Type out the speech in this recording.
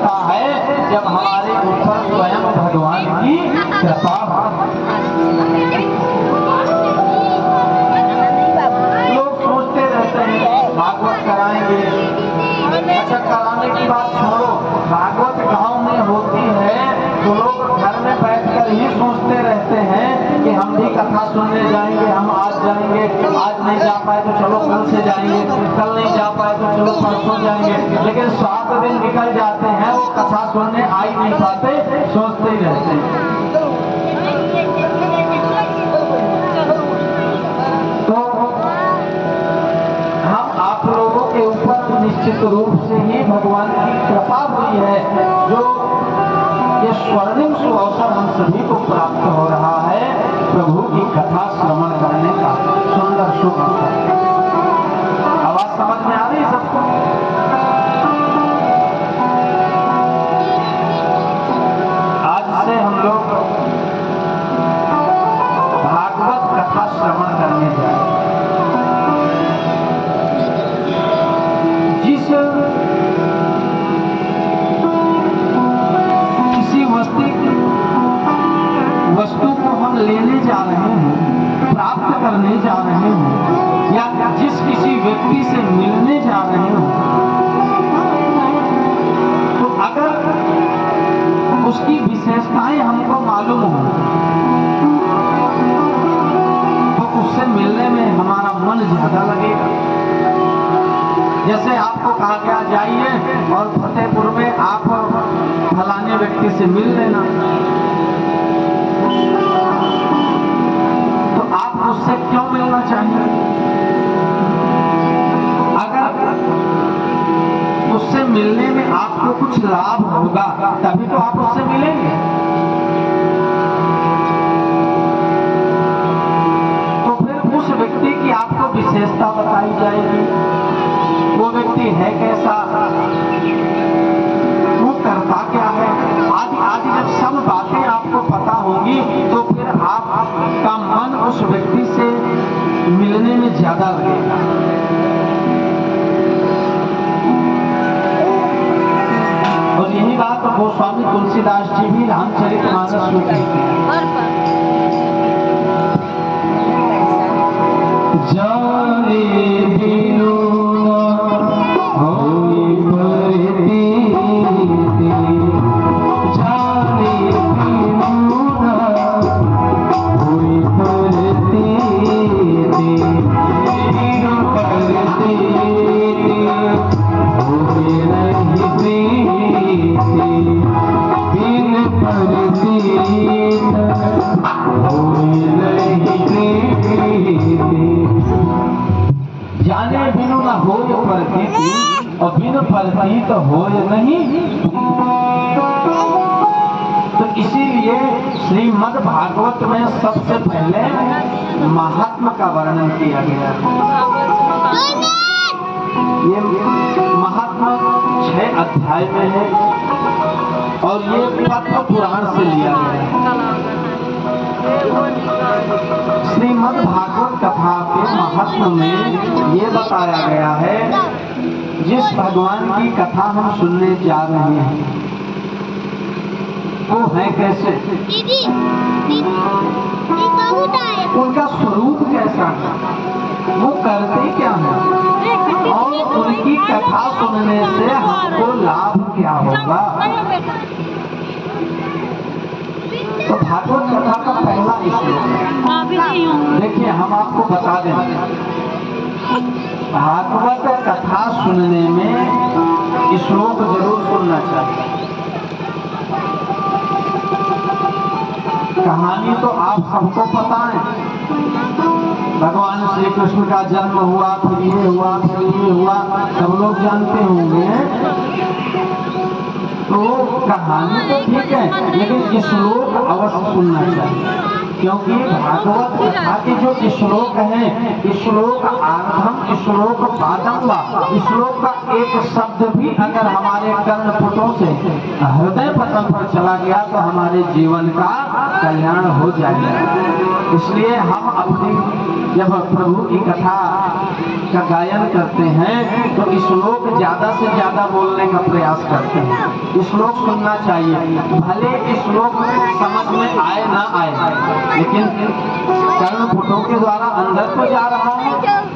लगता है जब हमारे ऊपर स्वयं भगवान की कृपा हो। लोग सोचते रहते हैं भागवत कराएंगे, अच्छा कराने की बात छोड़ो, भागवत गांव में होती है तो लोग घर में बैठकर ही सोचते रहते हैं कि हम भी कथा सुनने जाएंगे, हम आज जाएंगे, आज नहीं जा पाए तो चलो कल से जाएंगे, कल नहीं जा पाए तो चलो परसों जाएंगे, लेकिन 7 दिन निकल जाते हैं वो कथा सुनने आ ही नहीं पाते, सोचते ही रहते हैं। तो हम आप लोगों के ऊपर निश्चित रूप से ही भगवान की कृपा हुई है, जो ये स्वर्णिम सुअवसर हम सभी को प्राप्त हो रहा है प्रभु की कथा श्रवण करने का सुंदर शुभ अवसर। आवाज समझ में आ रही सबको? आज से हम लोग भागवत कथा श्रवण करने जा रहे हैं। जिस किसी वस्तु को हम लेने जा रहे हैं, प्राप्त करने जा रहे हैं, या जिस किसी व्यक्ति से मिलने जा रहे हो, तो अगर उसकी विशेषताएं हमको मालूम हो तो उससे मिलने में हमारा मन ज्यादा लगेगा। जैसे आपको कहा गया जाइए और फतेहपुर में आप फलाने व्यक्ति से मिल लेना, तो आप उससे क्यों मिलना चाहिए? अगर उससे मिलने में आपको कुछ लाभ होगा तभी तो आप उससे मिलेंगे। तो फिर उस व्यक्ति की आपको विशेषता बताई जाएगी, वो व्यक्ति है कैसा, वो करता क्या है, आदि आदि जब सब बातें आपको पता होगी तो फिर आपका मन उस व्यक्ति से मिलने में ज्यादा लगेगा। और यही बात गोस्वामी तुलसीदास जी भी रामचरितमानस में कहते हैं। जाने बिनु होई परती, जाने बिनु होई परती, बिनु परती होई नहीं प्रीति, बिन परती होई नहीं प्रीति। जाने बिनु न होय परती और बिन परती तो होय नहीं। तो इसीलिए श्रीमद् भागवत में सबसे पहले महात्मा का वर्णन किया गया है। ये महात्मा 6 अध्याय में है और ये पद्म पुराण से लिया गया है। श्रीमद् भागवत कथा के महात्म्य में ये बताया गया है, जिस भगवान की कथा हम सुनने जा रहे हैं वो है कैसे, उनका स्वरूप कैसा है, वो करते क्या है और उनकी कथा सुनने से हमको लाभ क्या होगा। तो भागवत कथा का पहला श्लोक है। देखिए हम आपको बता दें, भागवत कथा सुनने में श्लोक जरूर सुनना चाहिए। कहानी तो आप सबको पता है, भगवान श्री कृष्ण का जन्म हुआ, फिर ये हुआ, फिर ये हुआ, सब लोग जानते होंगे। तो कहानी तो ठीक है, लेकिन श्लोक अवश्य सुनना चाहिए, क्योंकि भागवत कथा के जो श्लोक हैं, श्लोक आरंभम श्लोक पादम वा, श्लोक का एक शब्द भी अगर हमारे कर्णपुटों से हृदय पटल पर चला गया तो हमारे जीवन का कल्याण हो जाएगा। इसलिए हम अपनी जब प्रभु की कथा का गायन करते हैं तो श्लोक ज्यादा से ज्यादा बोलने का प्रयास करते हैं। श्लोक सुनना चाहिए, भले श्लोक समझ में आए ना आए, लेकिन कर्णपुटों के द्वारा अंदर तो जा रहा है।